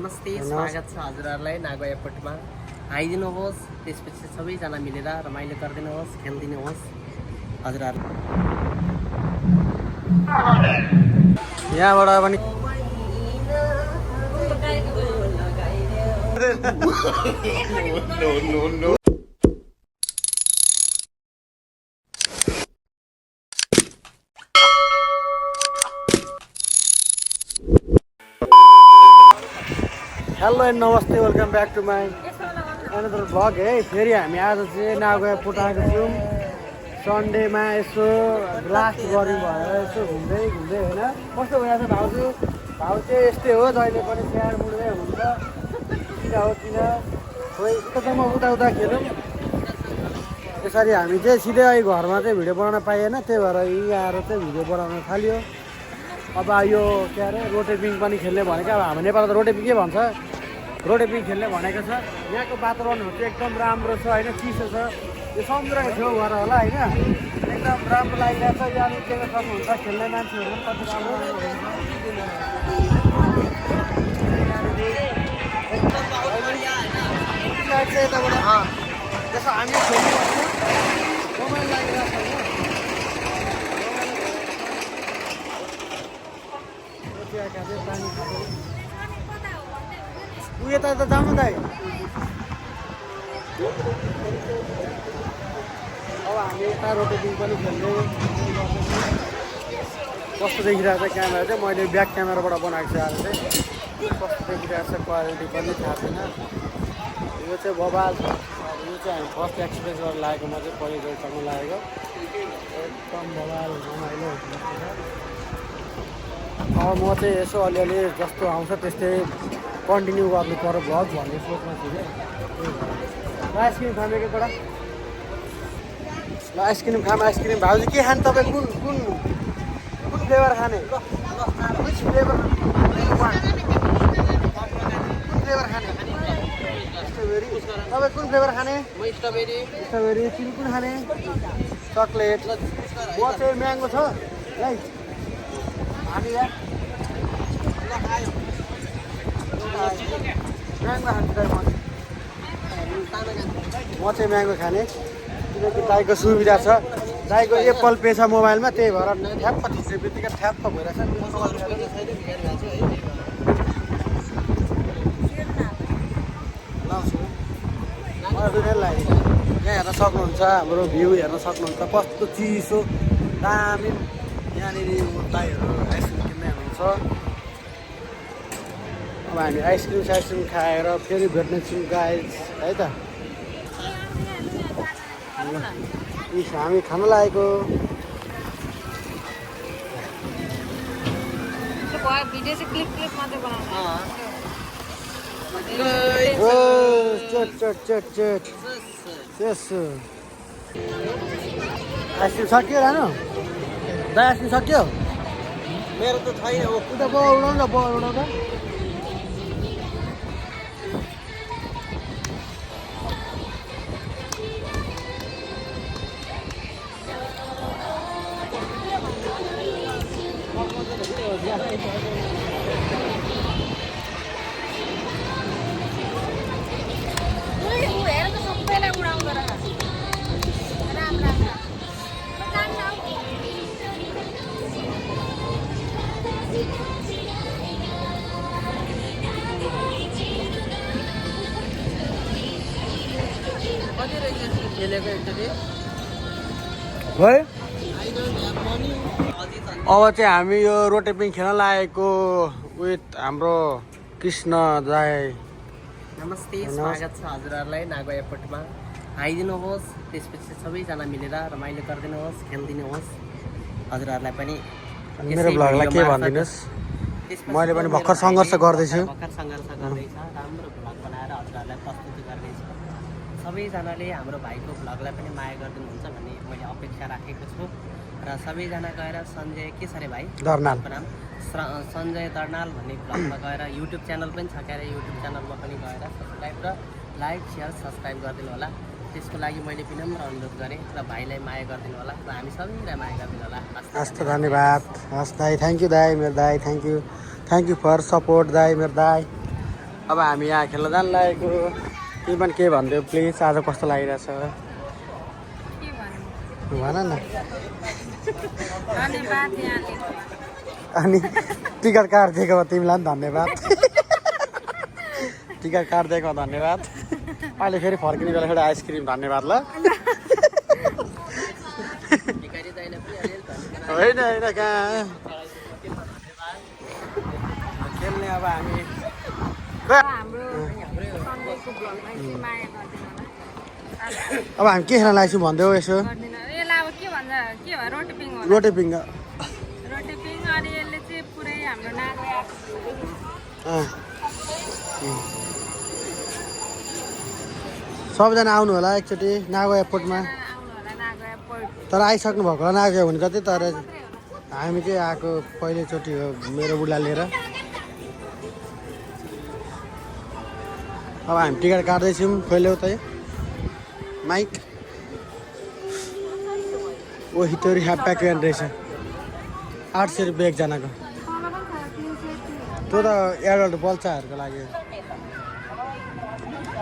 नमस्ते, स्वागत छ हजुरहरूलाई नागो एयरपोर्टमा। आइदिनुहोस्, त्यसपछि सबैजना मिलेर रमाइलो गरिदिनुहोस्, खेलिदिनुहोस् हजुरहरू। यहाँबाट पनि हेलो एन्ड नमस्ते, welcome back to my another vlog है। फेरि हामी आज चाहिँ नागो एयरपोर्ट आएको छौँ। सन्डेमा यसो लास्ट गऱ्यौँ भनेर यसो घुम्दै होइन। कस्तो भइरहेको छ भाउजू? भाउ चाहिँ यस्तै हो, जहिले पनि स्याहार मुड्दै हुन्छ। किन हो किन खोइ म उता खेलौँ। यसरी हामी चाहिँ सिधै अहिले घरमा चाहिँ भिडियो बनाउन पाइएन, त्यही भएर यहीँ आएर चाहिँ भिडियो बनाउन थाल्यो। अब यो के अरे रोटेपिङ पनि खेल्ने भनेको, अब हाम्रो नेपालमा त रोटेपिङ के भन्छ, रोटेपिङ खेल्ने भनेको छ। यहाँको वातावरणहरू चाहिँ एकदम राम्रो छ होइन, चिसो छ। यो समुद्रको छेउ भएर होला होइन, एकदम राम्रो लागिरहेको छ। यहाँ देख्न सक्नुहुन्छ खेल्ने मान्छेहरू पनि कति राम्रो त्यसो हामी खेल्नु रमाइलो लागिरहेको छ होइन। पानी खाँदै ऊ यता त जानु दाइ। अब हामी यता रोटेपिङ पनि खेल्दै कस्तो देखिरहेको छ क्यामेरा चाहिँ, मैले ब्याक क्यामेराबाट बनाएको छु। आज चाहिँ कस्तो देखिरहेको छ क्वालिटी पनि थाहा छैन। यो चाहिँ बबाल छ। अब यो चाहिँ हामी फर्स्ट एक्सपिरियन्स गरेर लागेको, म चाहिँ पहिलोचोटि लागेको। एकदम बबाल रमाइलो हुन्छ। अब म चाहिँ यसो अलिअलि जस्तो आउँछ त्यस्तै कन्टिन्यू गर्नु पर्यो भ्लग भन्ने सोचमा छु कि। ल आइसक्रिम खाने एकपल्ट, ल आइसक्रिम खाम। आइसक्रिम भाउजू के खाने तपाईँ? कुन कुन कुन फ्लेभर खाने? Which flavour? कुन फ्लेभर खाने? स्ट्रबेरी। तपाईँ कुन फ्लेभर खाने? स्ट्रबेरी। स्ट्रबेरी। तिमी कुन खाने? चक्लेट। म चाहिँ म्याङ्गो छ है हामी यहाँ म्याङ्गो खान्छु। म चाहिँ म्याङ्गो खाने, किनकि दाइको सुविधा छ। दाइको एप्पल पे छ मोबाइलमा, त्यही भएर ठ्याप्प थिच्ने बित्तिकै ठ्याप्प भइरहेछ। यहाँ हेर्न सक्नुहुन्छ, हाम्रो भ्यू हेर्न सक्नुहुन्छ कस्तो चिसो दामी। यहाँनिर दाइहरू आइसक्रिम किन्दै हुनुहुन्छ। अब हामी आइसक्रिम खाएर फेरि भेट्नेछौँ गाइज है त। हामी खान लागेको आइसक्रिम सक्यो रानो? दाइ आइसक्रिम सक्यो? मेरो त छैन हो। उता उडाउनु न, उडाउनु त। है अब चाहिँ हामी यो रोटेपिङ खेल्न लागेको विथ हाम्रो कृष्ण दाइ। नमस्ते, स्वागत छ हजुरहरूलाई नागो एयरपोर्टमा। आइदिनुहोस्, त्यसपछि सबैजना मिलेर रमाइलो गरिदिनुहोस्, खेलिदिनुहोस् हजुरहरूलाई पनि। मेरो भ्लगलाई के भनिदिनुहोस्, मैले पनि भर्खर सङ्घर्ष गर्दैछु। राम्रो भ्लग बनाएर हजुरहरूलाई प्रस्तुति गर्दैछु। सबैजनाले हाम्रो भाइको भ्लगलाई पनि माया गरिदिनुहुन्छ भन्ने मैले अपेक्षा राखेको छु। र सबैजना गएर सञ्जय के छ अरे भाइ दर्नालको नाम सञ्जय दर्नाल भन्ने भ्लगमा गएर युट्युब च्यानल पनि छ क्यारे, युट्युब च्यानलमा पनि गएर सब्सक्राइब र लाइक सेयर सब्सक्राइब गरिदिनु होला। त्यसको लागि मैले विनम्र अनुरोध गरेँ र भाइलाई माया गरिदिनु होला र हामी सबैलाई माया गरिदिनु होला। हस् त, धन्यवाद। हस् दाइ, थ्याङ्क यू दाइ, मेरो दाइ, थ्याङ्क यू फर सपोर्ट दाइ, मेरो दाइ। अब हामी यहाँ खेल्न जानु लागेको। तिमी पनि के भनिदेऊ प्लिज, आज कस्तो लागिरहेछ भन न। अनि टिकट काटिदिएकोमा तिमीलाई पनि धन्यवाद। टिकट काटिदिएकोमा धन्यवाद। अहिले फेरि फर्किने बेला फेरि आइसक्रिम धन्यवाद ल। होइन होइन कहाँ खेल्ने अब हामी अब हामी के खेल्न लाग्छौँ भनिदेऊ यसो। रोटे पिङ सबैजना आउनु होला एकचोटि नागो एयरपोर्टमा। तर आइसक्नु भएको होला नागो हुने कति, तर हामी चाहिँ आएको पहिलोचोटि हो मेरो बुढा लिएर। अब हामी टिकट काट्दैछौँ। खोल्यौ त माइक ओ हिटोरी हाफ प्याकेट रहेछ 800 रुपियाँ एकजनाको। त्यो त एडल्ट बल्छाहरूको लागि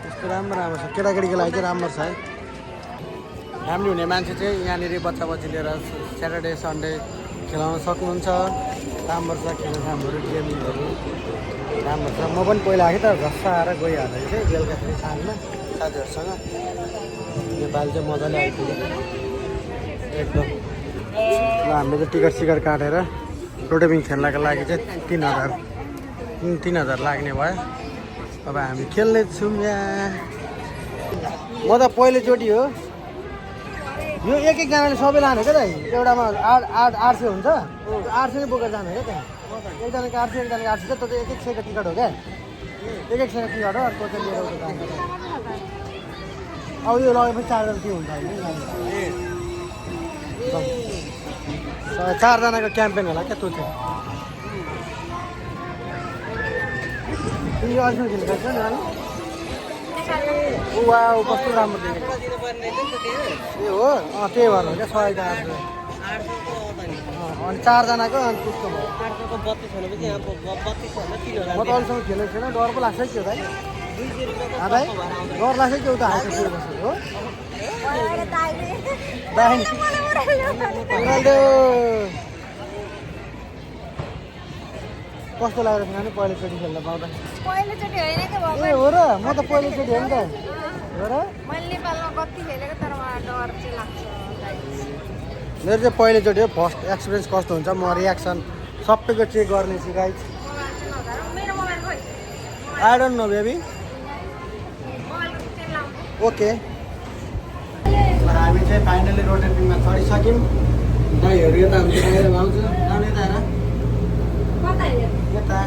त्यस्तो राम्रो राम्रो छ, केटाकेटीको लागि चाहिँ राम्रो छ है। फ्यामिली हुने मान्छे चाहिँ यहाँनिर बच्चा बच्ची लिएर स्याटरडे सन्डे खेलाउन सक्नुहुन्छ। राम्रो छ खेल्ने गेमिङहरू राम्रो छ। म पनि पहिला आएँ त घसाएर गइहालेँ चाहिँ बेलुकाखेरि साँझमा साथीहरूसँग। नेपाल चाहिँ मजाले आइपुग्यो एकदम। ल हामीले चाहिँ टिकट सिकट काटेर रोटेपिङ खेल्नको लागि चाहिँ 3000 लाग्ने भयो। अब हामी खेल्नेछौँ यहाँ। म त पहिलोचोटि हो यो। एक एकजनाले सबै लाने क्या त, एउटामा 800 हुन्छ। 800 नै बोकेर जाने क्या त्यहाँ। एकजनाको 800 एकजनाको 800 छ। त्यो चाहिँ एक सयको टिकट हो क्या, एक सयको टिकट हो। अर्को चाहिँ लिएर जान्छ। अब यो लगेपछि 4 के हुन्छ होइन। 4 जनाको क्याम्पेन होला क्या त्यो चाहिँ। यो अल्छी खेलेको छ नि वा कस्तो राम्रो देखेको। ए हो त्यही भएर हो क्या 100 अनि 4 जनाको अनि त्यसको भयो। म त अहिलेसम्म खेलेको छैन, डर पो लाग्छ कि हो दाइ। दाइ डर लाग्छ कि उता हाल्छ त्यो बसेको हो कस्तो लागेर नानी पहिलोचोटि खेल्न पाउँदा? पहिलोचोटि होइन के ए हो र, म त पहिलोचोटि हो नि त। हो र, मैले नेपालमा कति खेलेको तर मलाई डर चाहिँ लाग्छ। मेरो चाहिँ पहिलोचोटि हो। फर्स्ट एक्सपिरियन्स कस्तो हुन्छ म रियाक्सन सबैको चेक गर्नेछु गाइज। मेरो मोबाइल खोइ। I don't know baby. Okay हामी चाहिँ फाइनली रोटेपिङमा चढिसक्यौँ। दाइहरू यता हुन्छ बाहिर आउँछ जाने यता यता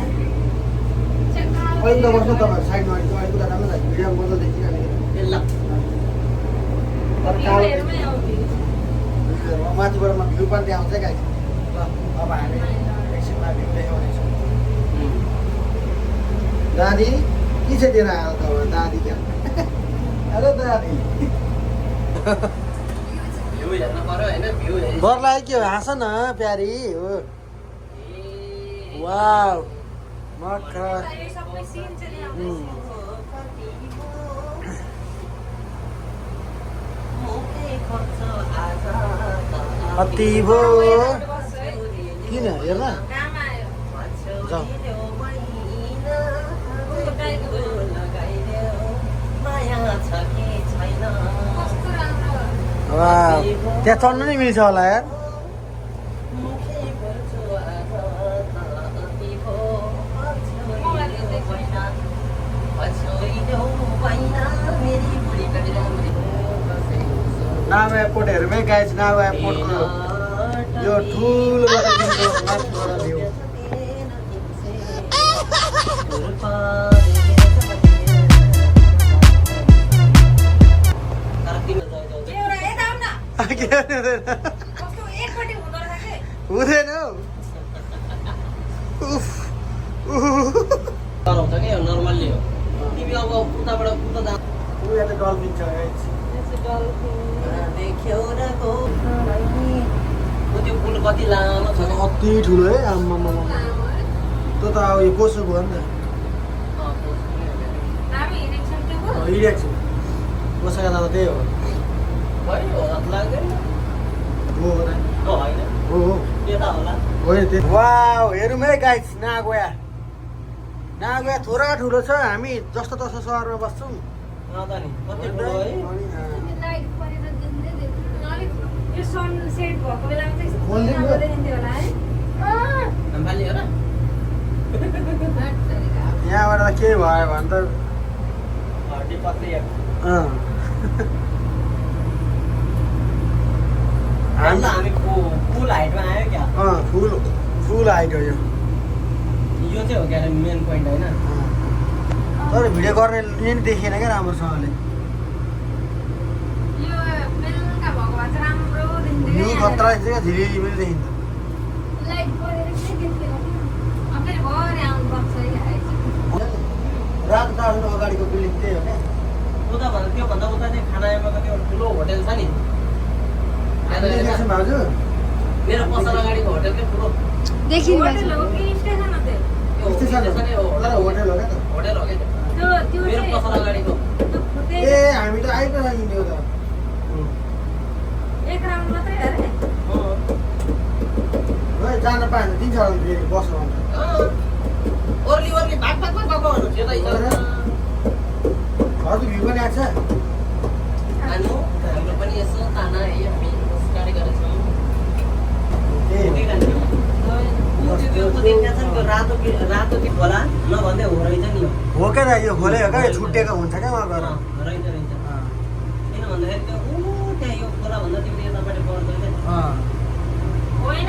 अहिले त बस्नु तपाईँहरू साइडमा अहिले उता राम्रो छ भिडियो मजा देखिरहेको माथिबाट भ्यू पनि आउँछ क्या। ल अब हामी एकछिनमा भ्यू देखाउनेछौँ। दादी के चाहिँ दिएर आयो त दादी क्या? हेलो दादी बर्लाई के हो हाँस न प्यारी हो। वाउ मक्का कति भयो किन हेर न जाऊ। त्यहाँ चढ्नु नै मिल्छ होला यार। नागो एयरपोर्ट हेरौँ गाइज। नागो एयरपोर्टको यो ठुलो माथिबाट भ्यू। हुँदैन नर्मल्ली हो। तिमी अब उताबाट उता जा उयो त डल्फिन छ त्यो पुल कति लामो छ। कति ठुलो है आम्मा। त्यो त अब यो कोसोको हो नि त। रियाक्सन बसेका जाँदा त्यही हो खै होला त लाग्दैन हो हो दाइ होइन हो हो त्यता होला होइन त्यो वाउ हेरौँ है गाइस नागोया नागोया थोरै ठुलो छ हामी जस्तो तस्तो सहरमा बस्छौँ अँ त नि कति ठुलो है लाइट परेर देख्दै देख्दैन अलिक यो सनसेट भएको बेलामा चाहिँ खोलिदिनु राम्रो देखिन्थ्यो होला है हाम्फाले हो र यहाँबाट त के भयो भने त हड्डी पत्ली अँ हामी फुल हाइटमा आयो क्या अँ फुल हाइट हो यो यो चाहिँ हो क्या मेन पोइन्ट होइन तर भिडियो गर्ने नि देखिएन क्या राम्रोसँगले यो बेलुका भएको भए चाहिँ राम्रो देखिन्थ्यो भ्यू क्या खतरा देखिन्छ झिलिली पनि देखिन्छ लाइट परेर के देख्थ्यो फेरि भरे आउनुपर्छ है रात टाढो अगाडिको बिल्डिङ त्यही हो क्या उता भन्दा त्योभन्दा उता चाहिँ खानायामाको त्यो ठुलो होटेल छ नि हामीले देख्छौँ भाउजू मेरो पसल अगाडिको होटेलकै ठुलो होटेल हो कि स्टेसन हो त्यो त्यो स्टेसन हो स्टेसनै हो तर होटेल हो क्या त होटेल हो क्या त्यो। त्यो मेरो चाहिँ पसल अगाडिको ए हामी त आइपुग्यो त एक राउन्ड मात्रै अरे है जान पाएन 3 साल फेरि बस्नु भन्छ ओर्ली भाग भाग भाग गएको भन्नु थियो त घरको भ्यू पनि आएको छ खानु हाम्रो पनि यसो ताना है हामी स्टार्ट गरेछौँ रातो कि खोला नभन्दै हो रहेछ नि हो क्या त यो खोले हो क्या छुट्टिएको हुन्छ क्या उहाँ गएर रहेछ रहेछ किन भन्दाखेरि त्यो त्यहाँ यो खोला भन्दा तिमीले यतापट्टि पर्दैन होइन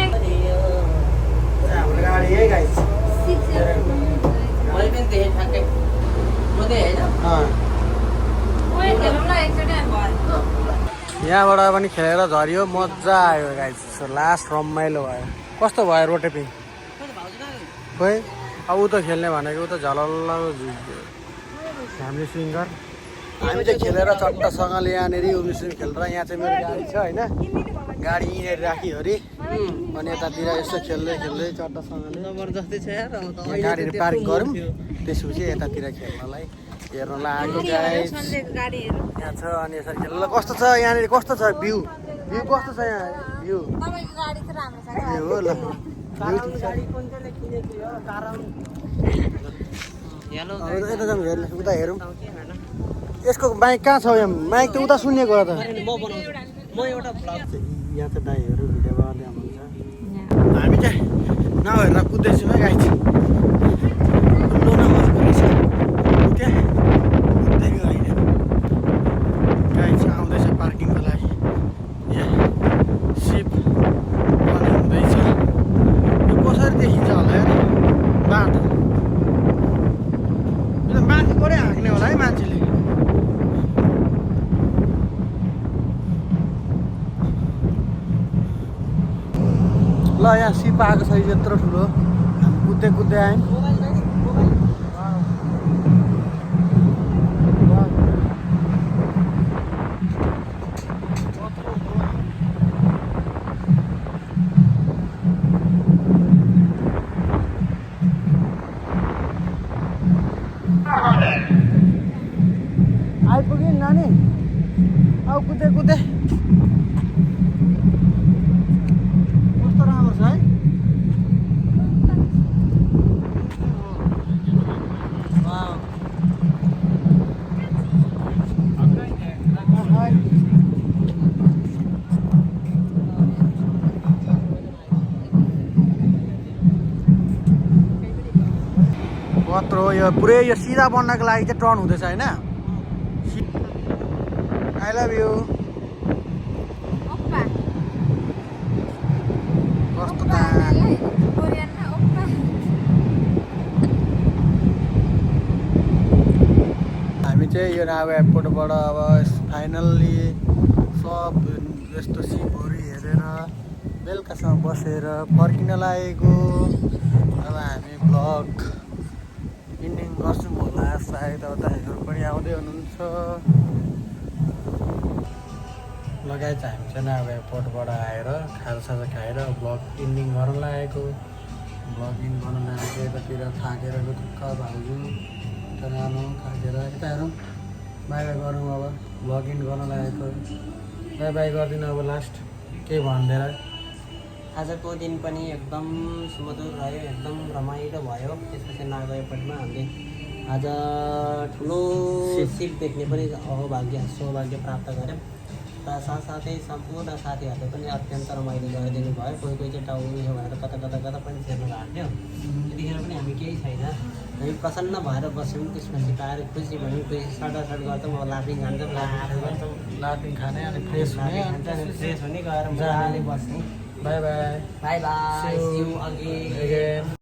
हाम्रो गाडी यही गाइस मैले पनि देखेँ ठ्याक्कै म चाहिँ होइन खेलौँला एकचोटि भयो यहाँबाट पनि खेलेर झऱ्यो मजा आयो गाइस लास्ट रमाइलो भयो कस्तो भयो रोटेपिङ खोइ अब ऊ त खेल्ने भनेको ऊ त झलल्ल हामीले स्विङ्गर हामी चाहिँ खेलेर चट्टसँगले यहाँनिर उमेरसँग खेलेर यहाँ चाहिँ मेरो गाडी छ होइन गाडी यहीँनिर राख्यो अरे अनि यतातिर यसो खेल्दै खेल्दै चट्टसँगले जबरजस्ती छ यार यहाँ गाडीहरू पार्क गरौँ त्यसपछि यतातिर खेल्नलाई हेर्नलाई आएको गाइस यहाँ छ अनि यसरी खेल्न कस्तो छ यहाँनिर कस्तो छ भ्यू कस्तो छ यहाँ भ्यू तपाईँको गाडी चाहिँ राम्रो छ ए हो ल यता जाउँ हेर्नु उता हेरौँ यसको माइक कहाँ छ यहाँ माइक त उता सुन्नेको हो त म एउटा भ्लग यहाँ त दाइहरू भिडियो गर्दै हुनुहुन्छ हामी चाहिँ नहेरेर कुद्दैछौँ है गाई चाहिँ कुद्दै गयो अहिले गाई चाहिँ आउँदैछ पार्किङको लागि यहाँ सिप पनि हुँदैछ यो कसरी देखिन्छ होला यार बाटो यो त माथिबाटै हाँक्ने होला है मान्छेले ल यहाँ सिप आएको छ यत्रो ठुलो हामी कुद्दै कुद्दै आयौँ आइपुग्यो नि नानी अब कुद्दै कुद्दै कस्तो राम्रो छ है कत्रो यो पुरै यो सिधा बन्नको लागि चाहिँ टर्न हुँदैछ होइन आई लभ यु कस्तो हामी चाहिँ यो नागो एयरपोर्टबाट अब फाइनल्ली सब यस्तो सिपहरू हेरेर बेलुकासम्म बसेर फर्किन लागेको अब हामी भ्लग इन्डिङ गर्छौँ होला सायद अब दाइहरू पनि आउँदै हुनुहुन्छ लगायत हामी चाहिँ नागो एयरपोर्टबाट आएर खाजासाजा खाएर भ्लग इन्डिङ गर्न लागेको भ्लग इन गर्न लागेको यतातिर थाकेर दुःख भाउजू रानो थाकेर यता हेरौँ बाई बाई गरौँ अब भ्लग इन गर्न लागेको बाई बाई गरिदिनु अब लास्ट के भनिदिएर आजको दिन पनि एकदम सुमधुर रह्यो, एकदम रमाइलो भयो। त्यसपछि नागयपटमा हामीले आज ठुलो सिप देख्ने पनि सौभाग्य प्राप्त गऱ्यौँ र साथसाथै सम्पूर्ण साथीहरूले पनि अत्यन्त रमाइलो गरिदिनु भयो। कोही कोही चाहिँ टाउको उयो भएर कता पनि फेर्नु भएको थियो। त्यतिखेर पनि हामी केही छैन, हामी प्रसन्न भएर बस्यौँ। त्यसपछि पाएर खुसी भयौँ, खुसी सटासट गर्छौँ। अब लाफिङ खान्छौँ, लाफिङ खाने अनि फ्रेस हुने फ्रेस हुने गएर मजाले बस्ने। By by by by, see you again.